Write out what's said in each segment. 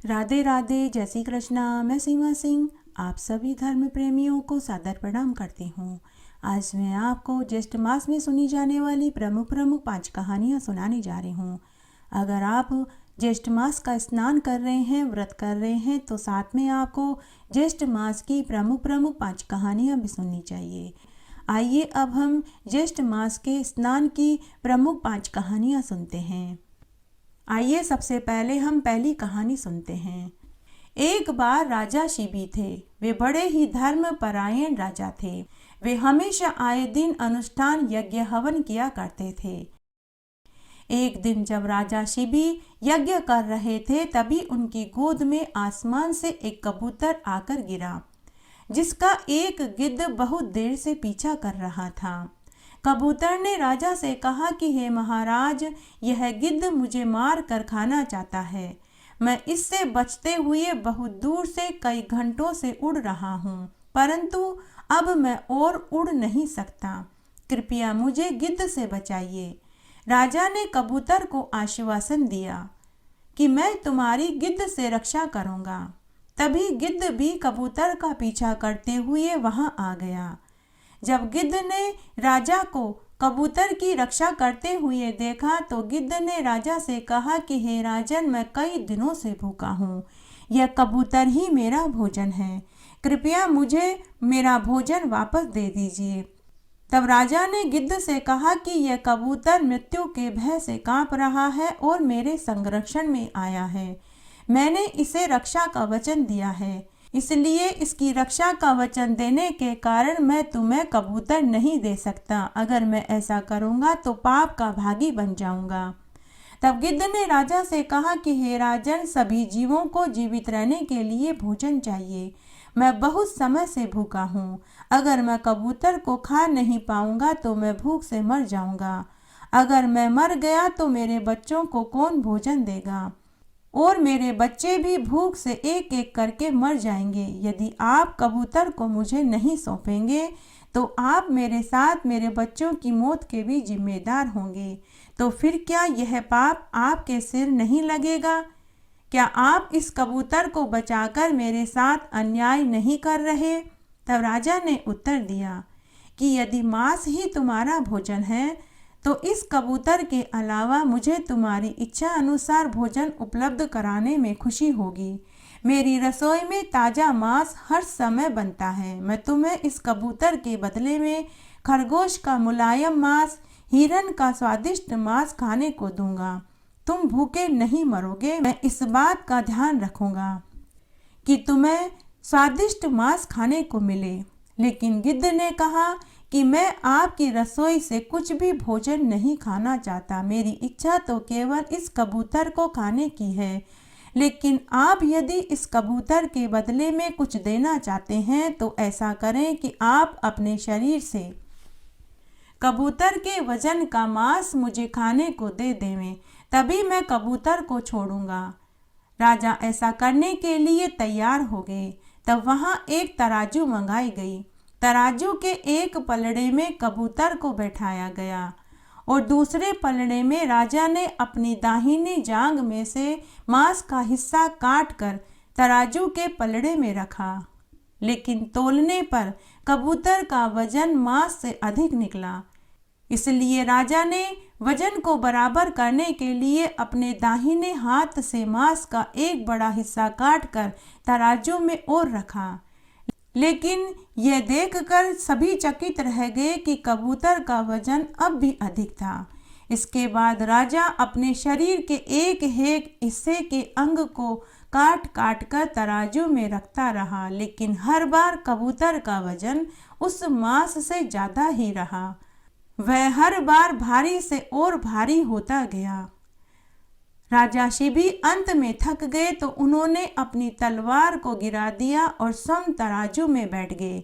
राधे राधे, जय श्री कृष्णा। मैं सीमा सिंह आप सभी धर्म प्रेमियों को सादर प्रणाम करती हूँ। आज मैं आपको ज्येष्ठ मास में सुनी जाने वाली प्रमुख प्रमुख 5 कहानियाँ सुनाने जा रही हूँ। अगर आप ज्येष्ठ मास का स्नान कर रहे हैं, व्रत कर रहे हैं, तो साथ में आपको ज्येष्ठ मास की प्रमुख प्रमुख 5 कहानियाँ भी सुननी चाहिए। आइए अब हम ज्येष्ठ मास के स्नान की प्रमुख 5 कहानियाँ सुनते हैं। आइए सबसे पहले हम पहली कहानी सुनते हैं। एक बार राजा शिबी थे। वे बड़े ही धर्म परायण राजा थे। वे हमेशा आए दिन अनुष्ठान यज्ञ हवन किया करते थे। एक दिन जब राजा शिबी यज्ञ कर रहे थे, तभी उनकी गोद में आसमान से एक कबूतर आकर गिरा, जिसका एक गिद्ध बहुत देर से पीछा कर रहा था। कबूतर ने राजा से कहा कि हे महाराज, यह गिद्ध मुझे मार कर खाना चाहता है। मैं इससे बचते हुए बहुत दूर से कई घंटों से उड़ रहा हूँ, परंतु अब मैं और उड़ नहीं सकता। कृपया मुझे गिद्ध से बचाइए। राजा ने कबूतर को आश्वासन दिया कि मैं तुम्हारी गिद्ध से रक्षा करूँगा। तभी गिद्ध भी कबूतर का पीछा करते हुए वहाँ आ गया। जब गिद्ध ने राजा को कबूतर की रक्षा करते हुए देखा, तो गिद्ध ने राजा से कहा कि हे राजन, मैं कई दिनों से भूखा हूँ। यह कबूतर ही मेरा भोजन है। कृपया मुझे मेरा भोजन वापस दे दीजिए। तब राजा ने गिद्ध से कहा कि यह कबूतर मृत्यु के भय से कांप रहा है और मेरे संरक्षण में आया है। मैंने इसे रक्षा का वचन दिया है, इसलिए इसकी रक्षा का वचन देने के कारण मैं तुम्हें कबूतर नहीं दे सकता। अगर मैं ऐसा करूँगा तो पाप का भागी बन जाऊँगा। तब गिद्ध ने राजा से कहा कि हे राजन, सभी जीवों को जीवित रहने के लिए भोजन चाहिए। मैं बहुत समय से भूखा हूँ। अगर मैं कबूतर को खा नहीं पाऊँगा तो मैं भूख से मर जाऊँगा। अगर मैं मर गया तो मेरे बच्चों को कौन भोजन देगा, और मेरे बच्चे भी भूख से एक एक करके मर जाएंगे। यदि आप कबूतर को मुझे नहीं सौंपेंगे तो आप मेरे साथ मेरे बच्चों की मौत के भी जिम्मेदार होंगे। तो फिर क्या यह पाप आपके सिर नहीं लगेगा? क्या आप इस कबूतर को बचाकर मेरे साथ अन्याय नहीं कर रहे? तब राजा ने उत्तर दिया कि यदि मांस ही तुम्हारा भोजन है तो इस कबूतर के अलावा मुझे तुम्हारी इच्छा अनुसार भोजन उपलब्ध कराने में खुशी होगी। मेरी रसोई में ताज़ा मांस हर समय बनता है। मैं तुम्हें इस कबूतर के बदले में खरगोश का मुलायम मांस, हिरन का स्वादिष्ट मांस खाने को दूंगा। तुम भूखे नहीं मरोगे। मैं इस बात का ध्यान रखूंगा कि तुम्हें स्वादिष्ट मांस खाने को मिले। लेकिन गिद्ध ने कहा कि मैं आपकी रसोई से कुछ भी भोजन नहीं खाना चाहता। मेरी इच्छा तो केवल इस कबूतर को खाने की है। लेकिन आप यदि इस कबूतर के बदले में कुछ देना चाहते हैं तो ऐसा करें कि आप अपने शरीर से कबूतर के वजन का मांस मुझे खाने को दे देवें, तभी मैं कबूतर को छोड़ूंगा। राजा ऐसा करने के लिए तैयार हो गए। तब वहाँ एक तराजू मंगाई गई। तराजू के एक पलड़े में कबूतर को बैठाया गया और दूसरे पलड़े में राजा ने अपनी दाहिनी जांघ में से मांस का हिस्सा काट कर तराजू के पलड़े में रखा। लेकिन तौलने पर कबूतर का वजन मांस से अधिक निकला। इसलिए राजा ने वजन को बराबर करने के लिए अपने दाहिने हाथ से मांस का एक बड़ा हिस्सा काटकर तराजू में और रखा। लेकिन यह देखकर सभी चकित रह गए कि कबूतर का वजन अब भी अधिक था। इसके बाद राजा अपने शरीर के एक एक हिस्से के अंग को काट काट कर तराजू में रखता रहा, लेकिन हर बार कबूतर का वजन उस मांस से ज़्यादा ही रहा। वह हर बार भारी से और भारी होता गया। राजा शिबी अंत में थक गए तो उन्होंने अपनी तलवार को गिरा दिया और सम तराजू में बैठ गए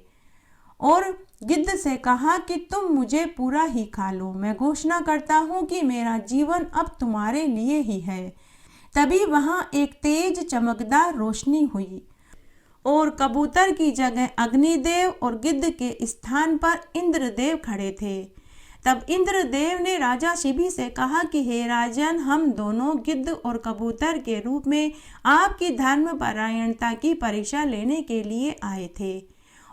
और गिद्ध से कहा कि तुम मुझे पूरा ही खा लो। मैं घोषणा करता हूँ कि मेरा जीवन अब तुम्हारे लिए ही है। तभी वहाँ एक तेज चमकदार रोशनी हुई और कबूतर की जगह अग्निदेव और गिद्ध के स्थान पर इंद्रदेव खड़े थे। तब इंद्रदेव ने राजा शिबी से कहा कि हे राजन, हम दोनों गिद्ध और कबूतर के रूप में आपकी धर्मपरायणता की परीक्षा लेने के लिए आए थे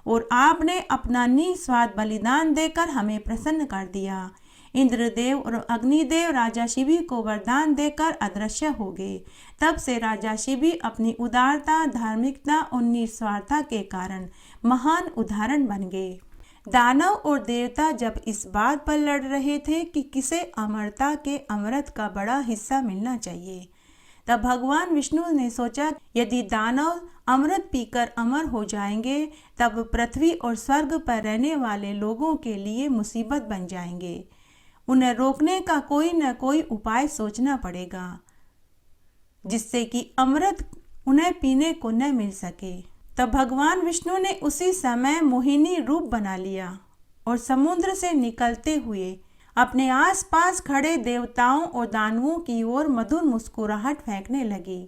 और आपने अपना निस्वार्थ बलिदान देकर हमें प्रसन्न कर दिया। इंद्रदेव और अग्निदेव राजा शिबी को वरदान देकर अदृश्य हो गए। तब से राजा शिबी अपनी उदारता, धार्मिकता और निस्वार्थता के कारण महान उदाहरण बन गए। दानव और देवता जब इस बात पर लड़ रहे थे कि किसे अमरता के अमृत का बड़ा हिस्सा मिलना चाहिए, तब भगवान विष्णु ने सोचा, यदि दानव अमृत पीकर अमर हो जाएंगे तब पृथ्वी और स्वर्ग पर रहने वाले लोगों के लिए मुसीबत बन जाएंगे। उन्हें रोकने का कोई न कोई उपाय सोचना पड़ेगा जिससे कि अमृत उन्हें पीने को न मिल सके। तब भगवान विष्णु ने उसी समय मोहिनी रूप बना लिया और समुद्र से निकलते हुए अपने आसपास खड़े देवताओं और दानवों की ओर मधुर मुस्कुराहट फेंकने लगी।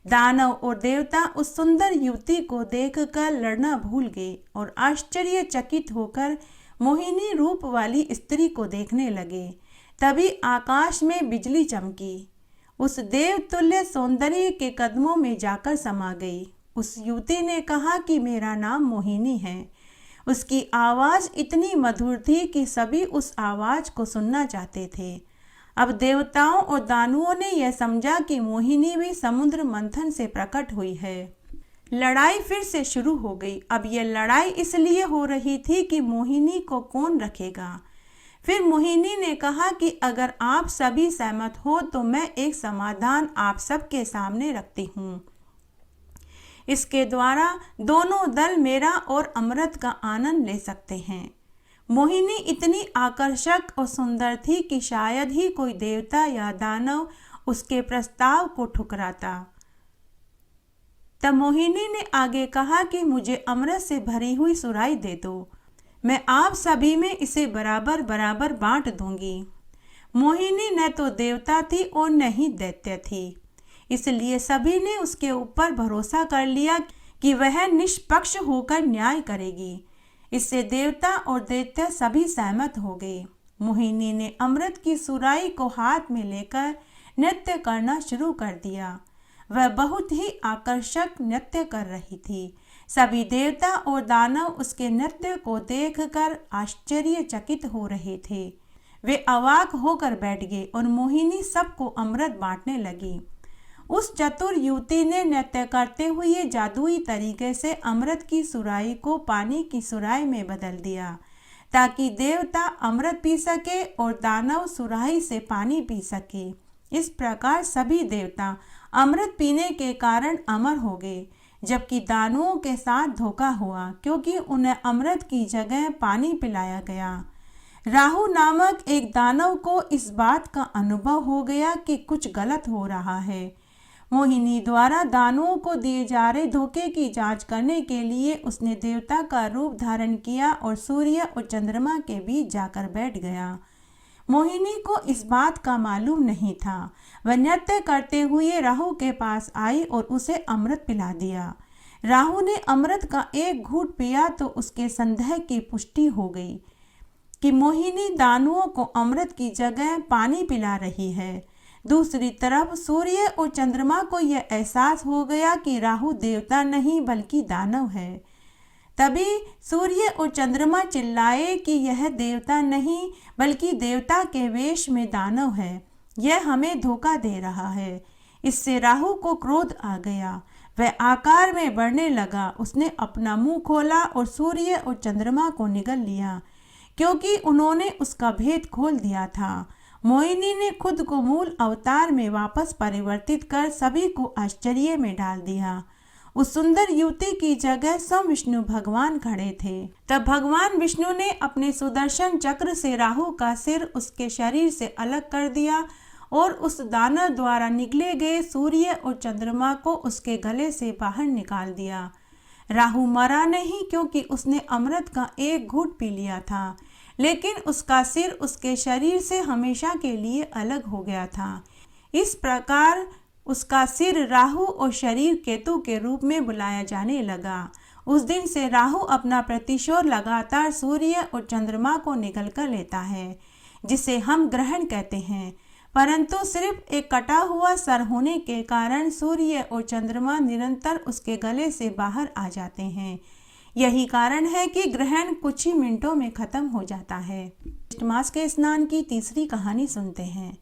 दानव और देवता उस सुंदर युवती को देखकर लड़ना भूल गए और आश्चर्यचकित होकर मोहिनी रूप वाली स्त्री को देखने लगे। तभी आकाश में बिजली चमकी, उस देवतुल्य सौंदर्य के कदमों में जाकर समा गई। उस युवती ने कहा कि मेरा नाम मोहिनी है। उसकी आवाज़ इतनी मधुर थी कि सभी उस आवाज़ को सुनना चाहते थे। अब देवताओं और दानवों ने यह समझा कि मोहिनी भी समुद्र मंथन से प्रकट हुई है। लड़ाई फिर से शुरू हो गई। अब यह लड़ाई इसलिए हो रही थी कि मोहिनी को कौन रखेगा। फिर मोहिनी ने कहा कि अगर आप सभी सहमत हो तो मैं एक समाधान आप सबके सामने रखती हूँ। इसके द्वारा दोनों दल मेरा और अमृत का आनंद ले सकते हैं। मोहिनी इतनी आकर्षक और सुंदर थी कि शायद ही कोई देवता या दानव उसके प्रस्ताव को ठुकराता। तब मोहिनी ने आगे कहा कि मुझे अमृत से भरी हुई सुराही दे दो, मैं आप सभी में इसे बराबर बराबर बांट दूंगी। मोहिनी न तो देवता थी और न ही दैत्य थी, इसलिए सभी ने उसके ऊपर भरोसा कर लिया कि वह निष्पक्ष होकर न्याय करेगी। इससे देवता और दैत्य सभी सहमत हो गए। मोहिनी ने अमृत की सुराही को हाथ में लेकर नृत्य करना शुरू कर दिया। वह बहुत ही आकर्षक नृत्य कर रही थी। सभी देवता और दानव उसके नृत्य को देखकर आश्चर्यचकित हो रहे थे। वे अवाक होकर बैठ गए और मोहिनी सबको अमृत बांटने लगी। उस चतुर युवती ने नृत्य करते हुए जादुई तरीके से अमृत की सुराही को पानी की सुराही में बदल दिया ताकि देवता अमृत पी सके और दानव सुराही से पानी पी सके। इस प्रकार सभी देवता अमृत पीने के कारण अमर हो गए, जबकि दानवों के साथ धोखा हुआ क्योंकि उन्हें अमृत की जगह पानी पिलाया गया। राहु नामक एक दानव को इस बात का अनुभव हो गया कि कुछ गलत हो रहा है। मोहिनी द्वारा दानवों को दिए जा रहे धोखे की जांच करने के लिए उसने देवता का रूप धारण किया और सूर्य और चंद्रमा के बीच जाकर बैठ गया। मोहिनी को इस बात का मालूम नहीं था। वह नृत्य करते हुए राहु के पास आई और उसे अमृत पिला दिया। राहु ने अमृत का एक घूंट पिया तो उसके संदेह की पुष्टि हो गई कि मोहिनी दानवों को अमृत की जगह पानी पिला रही है। दूसरी तरफ सूर्य और चंद्रमा को यह एहसास हो गया कि राहु देवता नहीं बल्कि दानव है। तभी सूर्य और चंद्रमा चिल्लाए कि यह देवता नहीं बल्कि देवता के वेश में दानव है, यह हमें धोखा दे रहा है। इससे राहु को क्रोध आ गया। वह आकार में बढ़ने लगा। उसने अपना मुंह खोला और सूर्य और चंद्रमा को निगल लिया क्योंकि उन्होंने उसका भेद खोल दिया था। मोहिनी ने खुद को मूल अवतार में वापस परिवर्तित कर सभी को आश्चर्य में डाल दिया। उस सुंदर युवती की जगह स्वयं विष्णु भगवान खड़े थे। तब भगवान विष्णु ने अपने सुदर्शन चक्र से राहु का सिर उसके शरीर से अलग कर दिया और उस दानव द्वारा निगले गए सूर्य और चंद्रमा को उसके गले से बाहर निकाल दिया। राहु मरा नहीं क्योंकि उसने अमृत का एक घूंट पी लिया था, लेकिन उसका सिर उसके शरीर से हमेशा के लिए अलग हो गया था। इस प्रकार उसका सिर राहु और शरीर केतु के रूप में बुलाया जाने लगा। उस दिन से राहु अपना प्रतिशोध लगातार सूर्य और चंद्रमा को निगल कर लेता है। जिसे हम ग्रहण कहते हैं, परंतु सिर्फ एक कटा हुआ सर होने के कारण सूर्य और चंद्रमा निरंतर उसके गले से बाहर आ जाते हैं। यही कारण है कि ग्रहण कुछ ही मिनटों में खत्म हो जाता है। मास के स्नान की तीसरी कहानी सुनते हैं।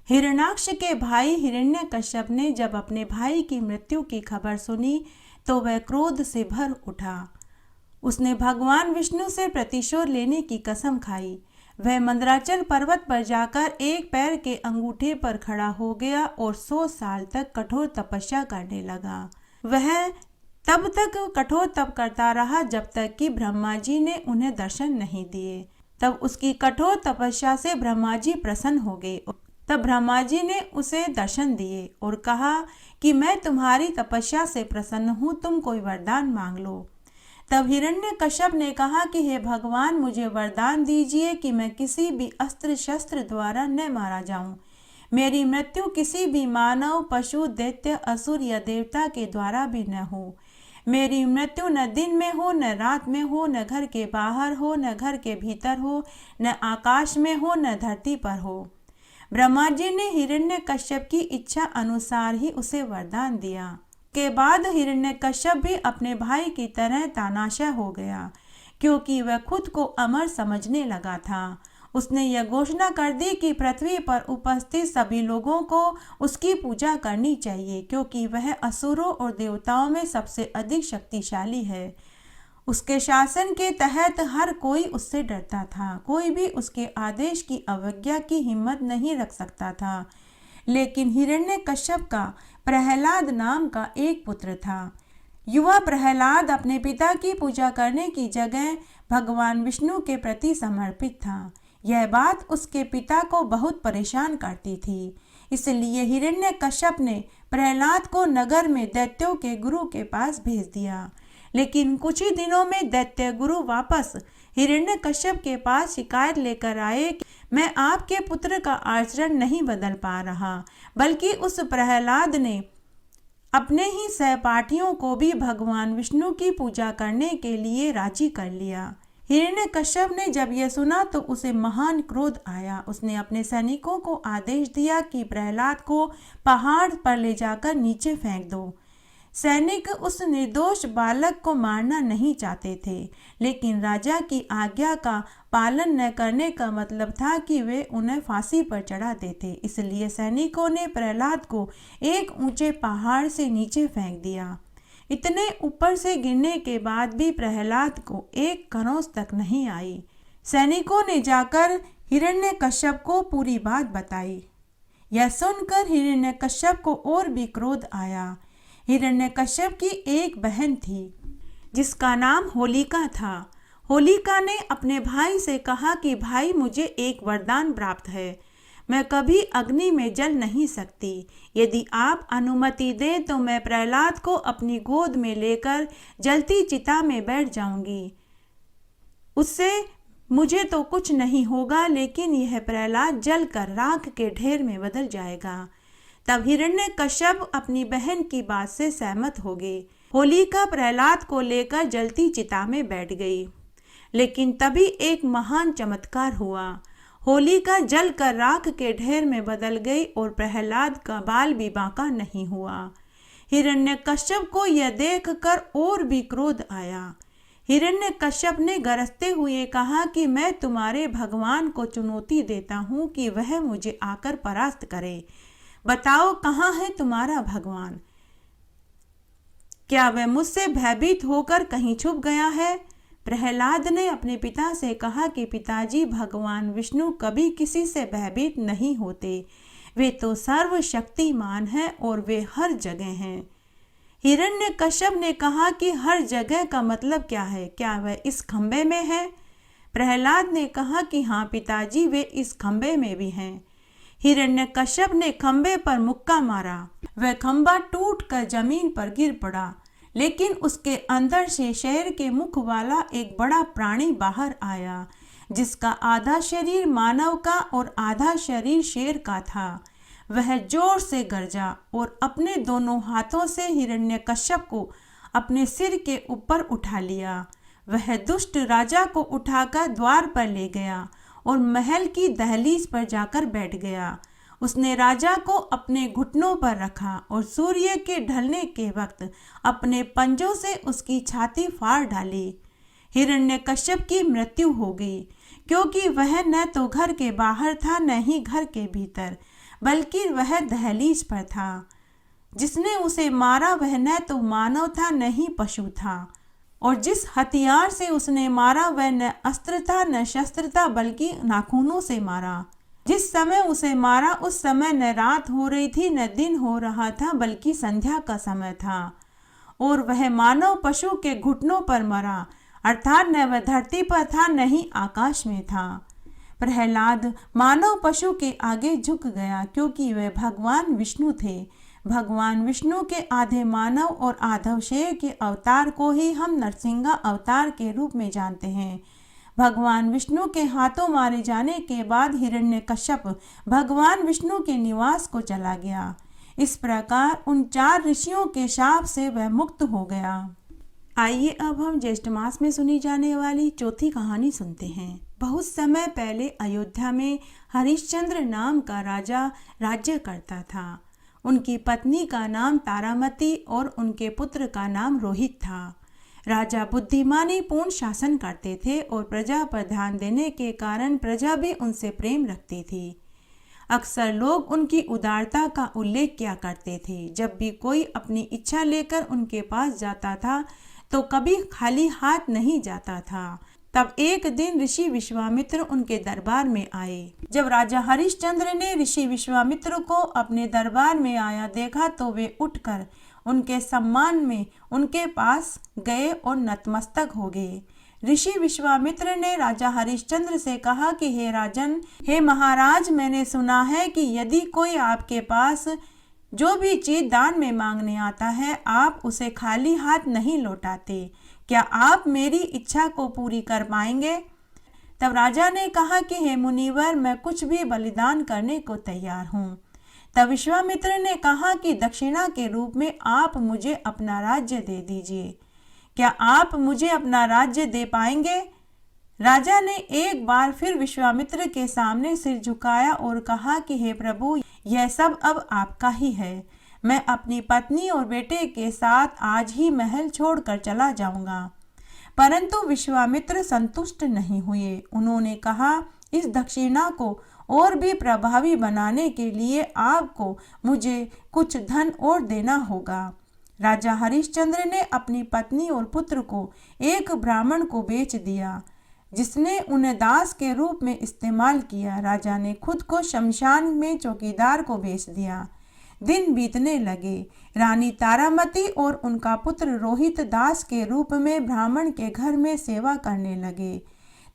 हिरण्याक्ष के भाई हिरण्यकश्यप ने जब अपने भाई की मृत्यु की खबर सुनी तो वह क्रोध से भर उठा। उसने भगवान विष्णु से प्रतिशोध लेने की कसम खाई। वह मंदराचल पर्वत पर जाकर एक पैर के अंगूठे पर खड़ा हो गया और 100 साल तक कठोर तपस्या करने लगा। वह तब तक कठोर तप करता रहा जब तक कि ब्रह्मा जी ने उन्हें दर्शन नहीं दिए। तब उसकी कठोर तपस्या से ब्रह्मा जी प्रसन्न हो गए। तब ब्रह्मा जी ने उसे दर्शन दिए और कहा कि मैं तुम्हारी तपस्या से प्रसन्न हूँ, तुम कोई वरदान मांग लो। तब हिरण्यकश्यप ने कहा कि हे भगवान, मुझे वरदान दीजिए कि मैं किसी भी अस्त्र शस्त्र द्वारा न मारा जाऊं। मेरी मृत्यु किसी भी मानव, पशु, दैत्य, असुर या देवता के द्वारा भी न हो। मेरी मृत्यु न दिन में हो, न रात में हो, न घर के बाहर हो, न घर के भीतर हो, न आकाश में हो, न धरती पर हो। ब्रह्मा जी ने हिरण्यकश्यप की इच्छा अनुसार ही उसे वरदान दिया। के बाद हिरण्यकश्यप भी अपने भाई की तरह तानाशाह हो गया, क्योंकि वह खुद को अमर समझने लगा था। उसने यह घोषणा कर दी कि पृथ्वी पर उपस्थित सभी लोगों को उसकी पूजा करनी चाहिए, क्योंकि वह असुरों और देवताओं में सबसे अधिक शक्तिशाली है। उसके शासन के तहत हर कोई उससे डरता था। कोई भी उसके आदेश की अवज्ञा की हिम्मत नहीं रख सकता था। लेकिन हिरण्यकश्यप का प्रहलाद नाम का एक पुत्र था। युवा प्रहलाद अपने पिता की पूजा करने की जगह भगवान विष्णु के प्रति समर्पित था। यह बात उसके पिता को बहुत परेशान करती थी। इसलिए हिरण्यकश्यप ने प्रहलाद को नगर में दैत्यों के गुरु के पास भेज दिया। लेकिन कुछ ही दिनों में दैत्य गुरु वापस हिरण्यकश्यप के पास शिकायत लेकर आए कि मैं आपके पुत्र का आचरण नहीं बदल पा रहा, बल्कि उस प्रहलाद ने अपने ही सहपाठियों को भी भगवान विष्णु की पूजा करने के लिए राजी कर लिया। हिरण्यकश्यप ने जब यह सुना तो उसे महान क्रोध आया। उसने अपने सैनिकों को आदेश दिया कि प्रहलाद को पहाड़ पर ले जाकर नीचे फेंक दो। सैनिक उस निर्दोष बालक को मारना नहीं चाहते थे, लेकिन राजा की आज्ञा का पालन न करने का मतलब था कि वे उन्हें फांसी पर चढ़ा देते। इसलिए सैनिकों ने प्रहलाद को एक ऊंचे पहाड़ से नीचे फेंक दिया। इतने ऊपर से गिरने के बाद भी प्रहलाद को एक खरोंच तक नहीं आई। सैनिकों ने जाकर हिरण्यकश्यप को पूरी बात बताई। यह सुनकर हिरण्यकश्यप को और भी क्रोध आया। हिरण्यकश्यप की एक बहन थी जिसका नाम होलिका था। होलिका ने अपने भाई से कहा कि भाई, मुझे एक वरदान प्राप्त है। मैं कभी अग्नि में जल नहीं सकती। यदि आप अनुमति दें तो मैं प्रहलाद को अपनी गोद में लेकर जलती चिता में बैठ जाऊंगी। उससे मुझे तो कुछ नहीं होगा, लेकिन यह प्रहलाद जलकर राख के ढेर में बदल जाएगा। तब हिरण्यकश्यप अपनी बहन की बात से सहमत हो गए। होलिका प्रहलाद को लेकर जलती चिता में बैठ गई। लेकिन तभी एक महान चमत्कार हुआ। होलिका जलकर राख के ढेर में बदल गई और प्रहलाद का बाल भी बांका नहीं हुआ। हिरण्यकश्यप को यह देखकर और भी क्रोध आया। हिरण्यकश्यप ने गरजते हुए कहा कि मैं तुम्हारे भगवान को चुनौती देता हूँ कि वह मुझे आकर परास्त करे। बताओ, कहाँ है तुम्हारा भगवान? क्या वह मुझसे भयभीत होकर कहीं छुप गया है? प्रहलाद ने अपने पिता से कहा कि पिताजी, भगवान विष्णु कभी किसी से भयभीत नहीं होते। वे तो सर्वशक्तिमान हैं और वे हर जगह हैं। हिरण्यकश्यप ने कहा कि हर जगह का मतलब क्या है? क्या वह इस खंबे में है? प्रहलाद ने कहा कि हाँ पिताजी, वे इस खंबे में भी हैं। हिरण्यकश्यप ने खंबे पर मुक्का मारा। वह खंबा टूटकर जमीन पर गिर पड़ा, लेकिन उसके अंदर से शेर के मुख वाला एक बड़ा प्राणी बाहर आया, जिसका आधा शरीर मानव का और आधा शरीर शेर का था। वह जोर से गरजा और अपने दोनों हाथों से हिरण्यकश्यप को अपने सिर के ऊपर उठा लिया। वह दुष्ट राजा को उठाकर द्वार पर ले गया और महल की दहलीज पर जाकर बैठ गया। उसने राजा को अपने घुटनों पर रखा और सूर्य के ढलने के वक्त अपने पंजों से उसकी छाती फाड़ डाली। हिरण्यकश्यप की मृत्यु हो गई, क्योंकि वह न तो घर के बाहर था न ही घर के भीतर, बल्कि वह दहलीज पर था। जिसने उसे मारा वह न तो मानव था न ही पशु था, और जिस हथियार से उसने मारा वह न अस्त्र था न शस्त्र था, बल्कि नाखूनों से मारा। जिस समय उसे मारा उस समय न रात हो रही थी न दिन हो रहा था, बल्कि संध्या का समय था। और वह मानव पशु के घुटनों पर मरा, अर्थात न वह धरती पर था न ही आकाश में था। प्रहलाद मानव पशु के आगे झुक गया, क्योंकि वे भगवान विष्णु थे। भगवान विष्णु के आधे मानव और आधे शेर के अवतार को ही हम नरसिंह अवतार के रूप में जानते हैं। भगवान विष्णु के हाथों मारे जाने के बाद हिरण्यकश्यप भगवान विष्णु के निवास को चला गया। इस प्रकार उन 4 ऋषियों के शाप से वह मुक्त हो गया। आइए अब हम ज्येष्ठ मास में सुनी जाने वाली चौथी कहानी सुनते हैं। बहुत समय पहले अयोध्या में हरिश्चंद्र नाम का राजा राज्य करता था। उनकी पत्नी का नाम तारामती और उनके पुत्र का नाम रोहित था। राजा बुद्धिमानी पूर्ण शासन करते थे और प्रजा पर ध्यान देने के कारण प्रजा भी उनसे प्रेम रखती थी। अक्सर लोग उनकी उदारता का उल्लेख किया करते थे। जब भी कोई अपनी इच्छा लेकर उनके पास जाता था तो कभी खाली हाथ नहीं जाता था। तब एक दिन ऋषि विश्वामित्र उनके दरबार में आए। जब राजा हरिश्चंद्र ने ऋषि विश्वामित्र को अपने दरबार में आया देखा तो वे उठकर उनके सम्मान में उनके पास गए और नतमस्तक हो गए। ऋषि विश्वामित्र ने राजा हरिश्चंद्र से कहा कि हे राजन, हे महाराज, मैंने सुना है कि यदि कोई आपके पास जो भी चीज दान में मांगने आता है आप उसे खाली हाथ नहीं लौटाते। क्या आप मेरी इच्छा को पूरी कर पाएंगे? तब राजा ने कहा कि हे मुनिवर, मैं कुछ भी बलिदान करने को तैयार हूँ। तब विश्वामित्र ने कहा कि दक्षिणा के रूप में आप मुझे अपना राज्य दे दीजिए। क्या आप मुझे अपना राज्य दे पाएंगे? राजा ने एक बार फिर विश्वामित्र के सामने सिर झुकाया और कहा कि हे प्रभु, यह सब अब आपका ही है। मैं अपनी पत्नी और बेटे के साथ आज ही महल छोड़कर चला जाऊंगा। परंतु विश्वामित्र संतुष्ट नहीं हुए। उन्होंने कहा, इस दक्षिणा को और भी प्रभावी बनाने के लिए आपको मुझे कुछ धन और देना होगा। राजा हरिश्चंद्र ने अपनी पत्नी और पुत्र को एक ब्राह्मण को बेच दिया, जिसने उन्हें दास के रूप में इस्तेमाल किया। राजा ने खुद को शमशान में चौकीदार को बेच दिया। दिन बीतने लगे। रानी तारामती और उनका पुत्र रोहित दास के रूप में ब्राह्मण के घर में सेवा करने लगे।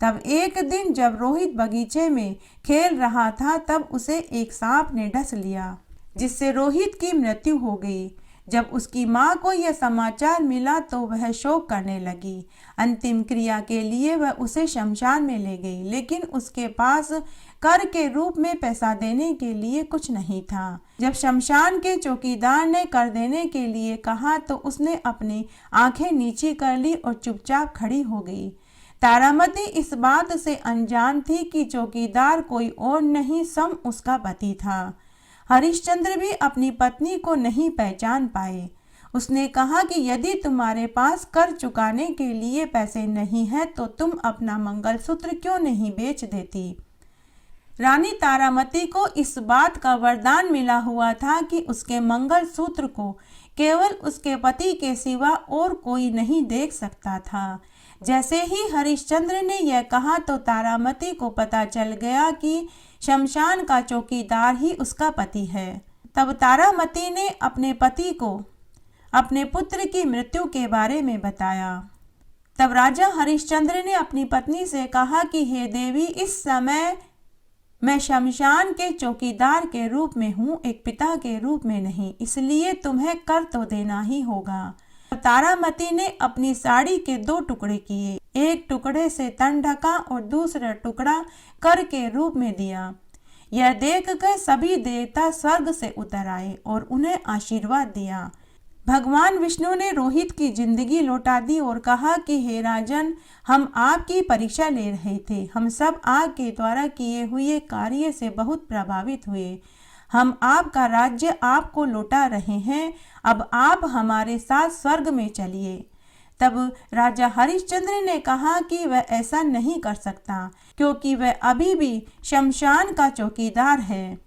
तब एक दिन जब रोहित बगीचे में खेल रहा था तब उसे एक सांप ने डस लिया, जिससे रोहित की मृत्यु हो गई। जब उसकी माँ को यह समाचार मिला तो वह शोक करने लगी। अंतिम क्रिया के लिए वह उसे शमशान में ले गई, लेकिन उसके पास कर के रूप में पैसा देने के लिए कुछ नहीं था। जब शमशान के चौकीदार ने कर देने के लिए कहा तो उसने अपनी आंखें नीची कर ली और चुपचाप खड़ी हो गई। तारामती इस बात से अनजान थी कि चौकीदार कोई और नहीं, स्वयं उसका पति था। हरिश्चंद्र भी अपनी पत्नी को नहीं पहचान पाए। उसने कहा कि यदि तुम्हारे पास कर चुकाने के लिए पैसे नहीं है तो तुम अपना मंगलसूत्र क्यों नहीं बेच देती। रानी तारामती को इस बात का वरदान मिला हुआ था कि उसके मंगलसूत्र को केवल उसके पति के सिवा और कोई नहीं देख सकता था। जैसे ही हरिश्चंद्र ने यह कहा तो तारामती को पता चल गया कि शमशान का चौकीदार ही उसका पति है। तब तारामती ने अपने पति को अपने पुत्र की मृत्यु के बारे में बताया। तब राजा हरिश्चंद्र ने अपनी पत्नी से कहा कि हे देवी, इस समय मैं शमशान के चौकीदार के रूप में हूँ, एक पिता के रूप में नहीं, इसलिए तुम्हें कर तो देना ही होगा। तारामती ने अपनी साड़ी के 2 टुकड़े किए, एक टुकड़े से तन ढका और दूसरा टुकड़ा कर के रूप में दिया। यह देखकर सभी देवता स्वर्ग से उतर आए और उन्हें आशीर्वाद दिया। भगवान विष्णु ने रोहित की जिंदगी लौटा दी और कहा कि हे राजन, हम आपकी परीक्षा ले रहे थे। हम सब आपके द्वारा किए हुए कार्य से बहुत प्रभावित हुए। हम आपका राज्य आपको लौटा रहे हैं। अब आप हमारे साथ स्वर्ग में चलिए। तब राजा हरिश्चंद्र ने कहा कि वह ऐसा नहीं कर सकता, क्योंकि वह अभी भी शमशान का चौकीदार है।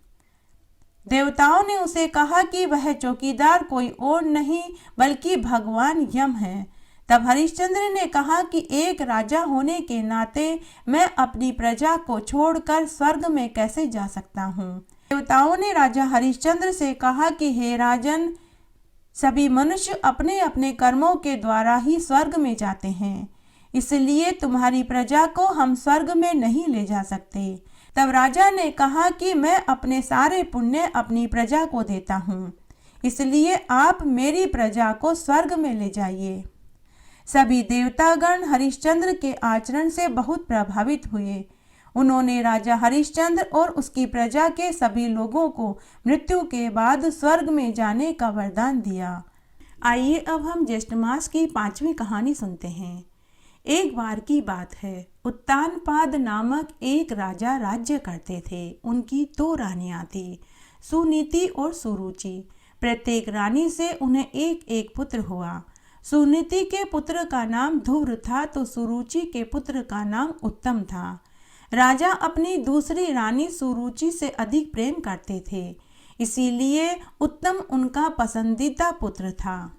देवताओं ने उसे कहा कि वह चौकीदार कोई और नहीं बल्कि भगवान यम है। तब हरिश्चंद्र ने कहा कि एक राजा होने के नाते मैं अपनी प्रजा को छोड़कर स्वर्ग में कैसे जा सकता हूँ। देवताओं ने राजा हरिश्चंद्र से कहा कि हे राजन, सभी मनुष्य अपने अपने कर्मों के द्वारा ही स्वर्ग में जाते हैं, इसलिए तुम्हारी प्रजा को हम स्वर्ग में नहीं ले जा सकते। तब राजा ने कहा कि मैं अपने सारे पुण्य अपनी प्रजा को देता हूँ, इसलिए आप मेरी प्रजा को स्वर्ग में ले जाइए। सभी देवतागण हरिश्चंद्र के आचरण से बहुत प्रभावित हुए। उन्होंने राजा हरिश्चंद्र और उसकी प्रजा के सभी लोगों को मृत्यु के बाद स्वर्ग में जाने का वरदान दिया। आइए अब हम ज्येष्ठ मास की 5वीं कहानी सुनते हैं। एक बार की बात है, उत्तानपाद नामक एक राजा राज्य करते थे। उनकी 2 रानियां थी, सुनीति और सुरुचि। प्रत्येक रानी से उन्हें एक एक पुत्र हुआ। सुनीति के पुत्र का नाम ध्रुव था तो सुरुचि के पुत्र का नाम उत्तम था। राजा अपनी दूसरी रानी सुरुचि से अधिक प्रेम करते थे, इसीलिए उत्तम उनका पसंदीदा पुत्र था।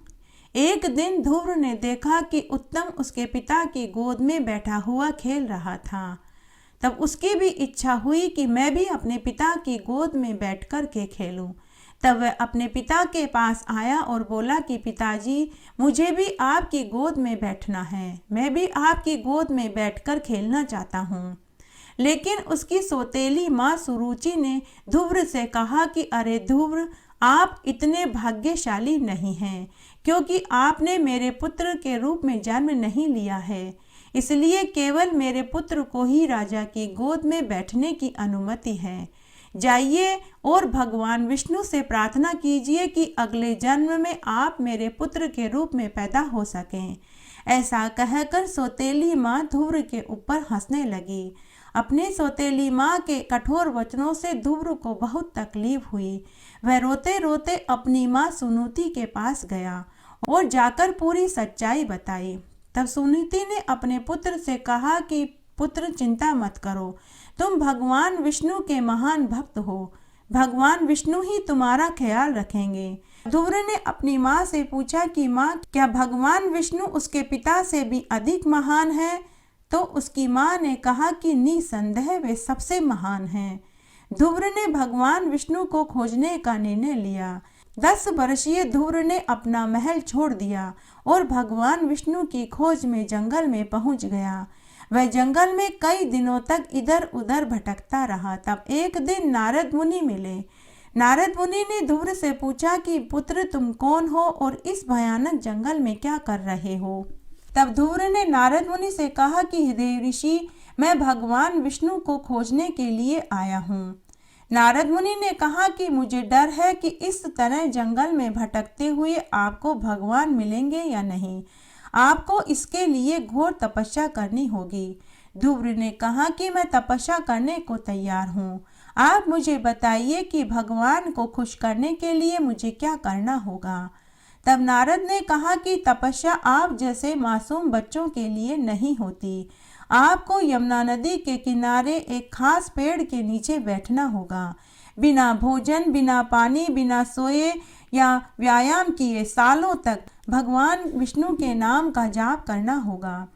एक दिन ध्रुव ने देखा कि उत्तम उसके पिता की गोद में बैठा हुआ खेल रहा था। तब उसकी भी इच्छा हुई कि मैं भी अपने पिता की गोद में बैठकर के खेलूं। तब वह अपने पिता के पास आया और बोला कि पिताजी, मुझे भी आपकी गोद में बैठना है। मैं भी आपकी गोद में बैठकर खेलना चाहता हूँ। लेकिन उसकी सौतेली माँ सुरुचि ने ध्रुव से कहा कि अरे ध्रुव, आप इतने भाग्यशाली नहीं हैं, क्योंकि आपने मेरे पुत्र के रूप में जन्म नहीं लिया है, इसलिए केवल मेरे पुत्र को ही राजा की गोद में बैठने की अनुमति है। जाइए और भगवान विष्णु से प्रार्थना कीजिए कि अगले जन्म में आप मेरे पुत्र के रूप में पैदा हो सकें। ऐसा कहकर सौतेली माँ ध्रुव के ऊपर हंसने लगी। अपने सौतेली माँ के कठोर वचनों से ध्रुव को बहुत तकलीफ हुई। वह रोते रोते अपनी माँ सुनीति के पास गया और जाकर पूरी सच्चाई बताई। तब सुनीति ने अपने पुत्र से कहा कि पुत्र, चिंता मत करो, तुम भगवान विष्णु के महान भक्त हो। भगवान विष्णु ही तुम्हारा ख्याल रखेंगे। ध्रुव ने अपनी माँ से पूछा कि माँ, क्या भगवान विष्णु उसके पिता से भी अधिक महान है? तो उसकी माँ ने कहा कि निसंदेह वे सबसे महान हैं। ध्रुव ने भगवान विष्णु को खोजने का निर्णय लिया। 10 वर्षीय ध्रुव ने अपना महल छोड़ दिया और भगवान विष्णु की खोज में जंगल में पहुंच गया। वह जंगल में कई दिनों तक इधर उधर भटकता रहा। तब एक दिन नारद मुनि मिले। नारद मुनि ने ध्रुव से पूछा कि पुत्र, तुम कौन हो और इस भयानक जंगल में क्या कर रहे हो? तब ध्रुव ने नारद मुनि से कहा कि हे ऋषि, मैं भगवान विष्णु को खोजने के लिए आया हूँ। नारद मुनि ने कहा कि मुझे डर है कि इस तरह जंगल में भटकते हुए आपको भगवान मिलेंगे या नहीं। आपको इसके लिए घोर तपस्या करनी होगी। ध्रुव ने कहा कि मैं तपस्या करने को तैयार हूँ। आप मुझे बताइए कि भगवान को खुश करने के लिए मुझे क्या करना होगा। तब नारद ने कहा कि तपस्या आप जैसे मासूम बच्चों के लिए नहीं होती। आपको यमुना नदी के किनारे एक खास पेड़ के नीचे बैठना होगा। बिना भोजन, बिना पानी, बिना सोए या व्यायाम किए सालों तक भगवान विष्णु के नाम का जाप करना होगा।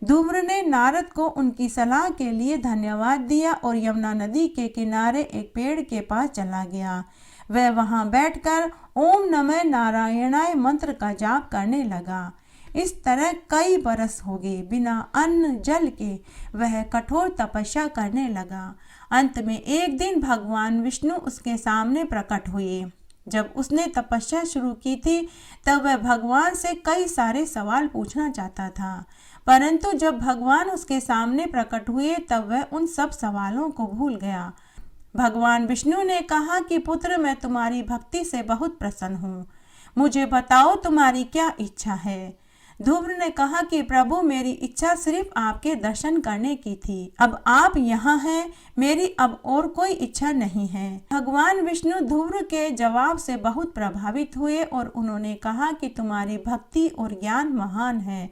ध्रुव ने नारद को उनकी सलाह के लिए धन्यवाद दिया और यमुना नदी के किनारे एक पेड़ के पास चला गया। वह वहां बैठकर ओम नमः नारायणाय मंत्र का जाप करने लगा। इस तरह कई बरस हो गए। बिना अन्न जल के वह कठोर तपस्या करने लगा। अंत में एक दिन भगवान विष्णु उसके सामने प्रकट हुए। जब उसने तपस्या शुरू की थी तब वह भगवान से कई सारे सवाल पूछना चाहता था, परंतु जब भगवान उसके सामने प्रकट हुए तब वह उन सब सवालों को भूल गया। भगवान विष्णु ने कहा कि पुत्र, मैं तुम्हारी भक्ति से बहुत प्रसन्न हूँ। मुझे बताओ तुम्हारी क्या इच्छा है। ध्रुव ने कहा कि प्रभु, मेरी इच्छा सिर्फ आपके दर्शन करने की थी। अब आप यहाँ हैं, मेरी अब और कोई इच्छा नहीं है। भगवान विष्णु ध्रुव के जवाब से बहुत प्रभावित हुए और उन्होंने कहा कि तुम्हारी भक्ति और ज्ञान महान है।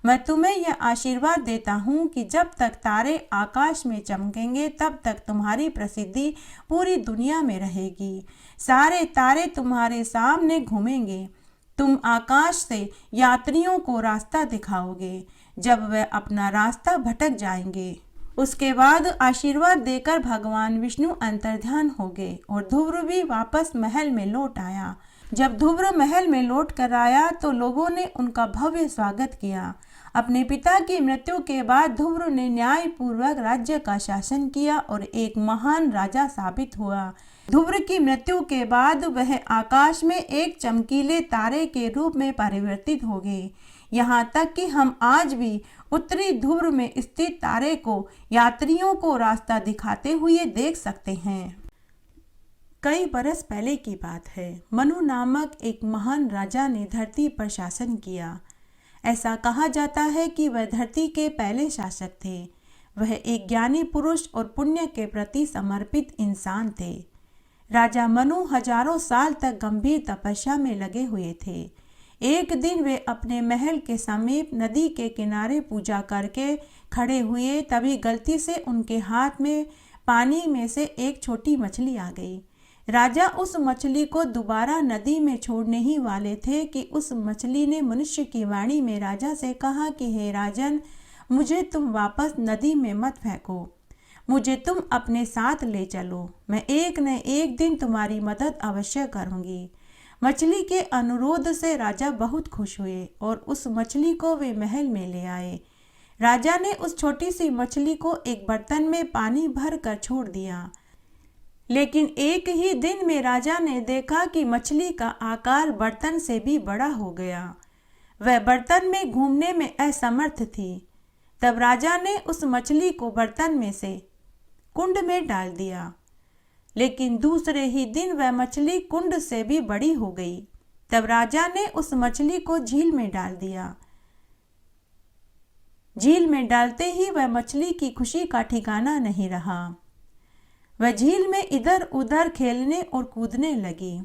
मैं तुम्हें यह आशीर्वाद देता हूँ कि जब तक तारे आकाश में चमकेंगे तब तक तुम्हारी प्रसिद्धि पूरी दुनिया में रहेगी। सारे तारे तुम्हारे सामने घूमेंगे। तुम आकाश से यात्रियों को रास्ता दिखाओगे जब वे अपना रास्ता भटक जाएंगे। उसके बाद आशीर्वाद देकर भगवान विष्णु अंतर्ध्यान हो गए और ध्रुव भी वापस महल में लौट आया। जब ध्रुव महल में लौट कर आया तो लोगों ने उनका भव्य स्वागत किया। अपने पिता की मृत्यु के बाद ध्रुव ने न्यायपूर्वक राज्य का शासन किया और एक महान राजा साबित हुआ। ध्रुव की मृत्यु के बाद वह आकाश में एक चमकीले तारे के रूप में परिवर्तित हो गए। यहाँ तक कि हम आज भी उत्तरी ध्रुव में स्थित तारे को यात्रियों को रास्ता दिखाते हुए देख सकते हैं। कई बरस पहले की बात है। मनु नामक एक महान राजा ने धरती पर शासन किया। ऐसा कहा जाता है कि वह धरती के पहले शासक थे। वह एक ज्ञानी पुरुष और पुण्य के प्रति समर्पित इंसान थे। राजा मनु हजारों साल तक गंभीर तपस्या में लगे हुए थे। एक दिन वे अपने महल के समीप नदी के किनारे पूजा करके खड़े हुए, तभी गलती से उनके हाथ में पानी में से एक छोटी मछली आ गई। राजा उस मछली को दोबारा नदी में छोड़ने ही वाले थे कि उस मछली ने मनुष्य की वाणी में राजा से कहा कि हे राजन, मुझे तुम वापस नदी में मत फेंको, मुझे तुम अपने साथ ले चलो। मैं एक न एक दिन तुम्हारी मदद अवश्य करूंगी। मछली के अनुरोध से राजा बहुत खुश हुए और उस मछली को वे महल में ले आए। राजा ने उस छोटी सी मछली को एक बर्तन में पानी भर कर छोड़ दिया, लेकिन एक ही दिन में राजा ने देखा कि मछली का आकार बर्तन से भी बड़ा हो गया। वह बर्तन में घूमने में असमर्थ थी। तब राजा ने उस मछली को बर्तन में से कुंड में डाल दिया, लेकिन दूसरे ही दिन वह मछली कुंड से भी बड़ी हो गई। तब राजा ने उस मछली को झील में डाल दिया। झील में डालते ही वह मछली की खुशी का ठिकाना नहीं रहा। वह झील में इधर उधर खेलने और कूदने लगी।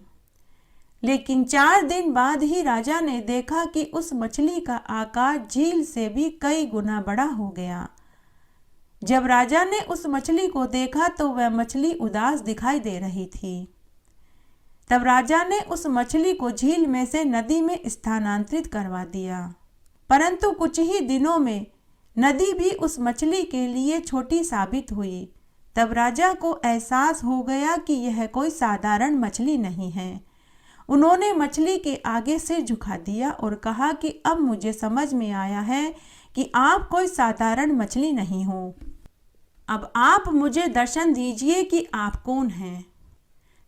लेकिन 4 दिन बाद ही राजा ने देखा कि उस मछली का आकार झील से भी कई गुना बड़ा हो गया। जब राजा ने उस मछली को देखा तो वह मछली उदास दिखाई दे रही थी। तब राजा ने उस मछली को झील में से नदी में स्थानांतरित करवा दिया। परंतु कुछ ही दिनों में नदी भी उस मछली के लिए छोटी साबित हुई। तब राजा को एहसास हो गया कि यह कोई साधारण मछली नहीं है। उन्होंने मछली के आगे सिर झुका दिया और कहा कि अब मुझे समझ में आया है कि आप कोई साधारण मछली नहीं हो। अब आप मुझे दर्शन दीजिए कि आप कौन हैं।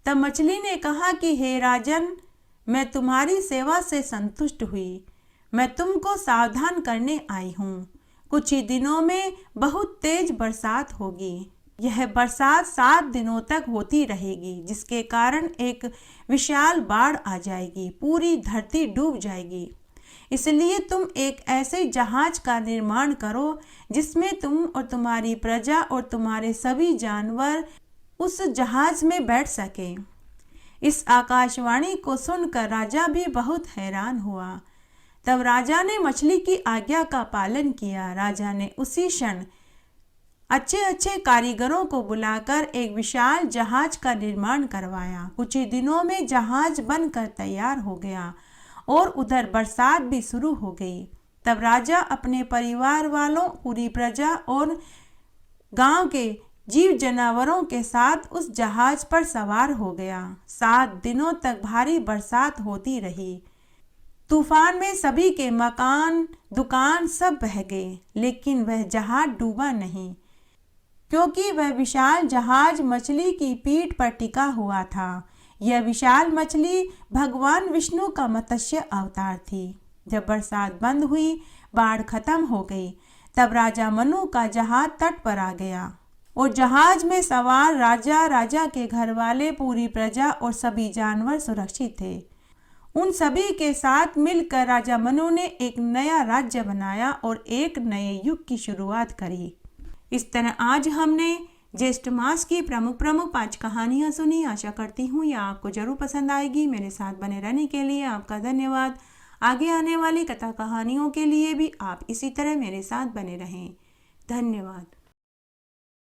तब मछली ने कहा कि हे राजन, मैं तुम्हारी सेवा से संतुष्ट हुई। मैं तुमको सावधान करने आई हूँ। कुछ ही दिनों में बहुत तेज बरसात होगी। यह बरसात 7 दिनों तक होती रहेगी, जिसके कारण एक विशाल बाढ़ आ जाएगी, पूरी धरती डूब जाएगी। इसलिए तुम एक ऐसे जहाज का निर्माण करो जिसमें तुम और तुम्हारी प्रजा और तुम्हारे सभी जानवर उस जहाज में बैठ सके। इस आकाशवाणी को सुनकर राजा भी बहुत हैरान हुआ। तब राजा ने मछली की आज्ञा का पालन किया। राजा ने उसी क्षण अच्छे अच्छे कारीगरों को बुलाकर एक विशाल जहाज का निर्माण करवाया। कुछ ही दिनों में जहाज बनकर तैयार हो गया और उधर बरसात भी शुरू हो गई। तब राजा अपने परिवार वालों, पूरी प्रजा और गांव के जीव जानवरों के साथ उस जहाज पर सवार हो गया। 7 दिनों तक भारी बरसात होती रही। तूफान में सभी के मकान, दुकान सब बह गए, लेकिन वह जहाज डूबा नहीं, क्योंकि वह विशाल जहाज मछली की पीठ पर टिका हुआ था। यह विशाल मछली भगवान विष्णु का मत्स्य अवतार थी। जब बरसात बंद हुई, बाढ़ खत्म हो गई, तब राजा मनु का जहाज तट पर आ गया और जहाज में सवार राजा, राजा के घर वाले, पूरी प्रजा और सभी जानवर सुरक्षित थे। उन सभी के साथ मिलकर राजा मनु ने एक नया राज्य बनाया और एक नए युग की शुरुआत करी। इस तरह आज हमने ज्येष्ठ मास की प्रमुख 5 कहानियाँ सुनी। आशा करती हूँ यह आपको जरूर पसंद आएगी। मेरे साथ बने रहने के लिए आपका धन्यवाद। आगे आने वाली कथा कहानियों के लिए भी आप इसी तरह मेरे साथ बने रहें। धन्यवाद।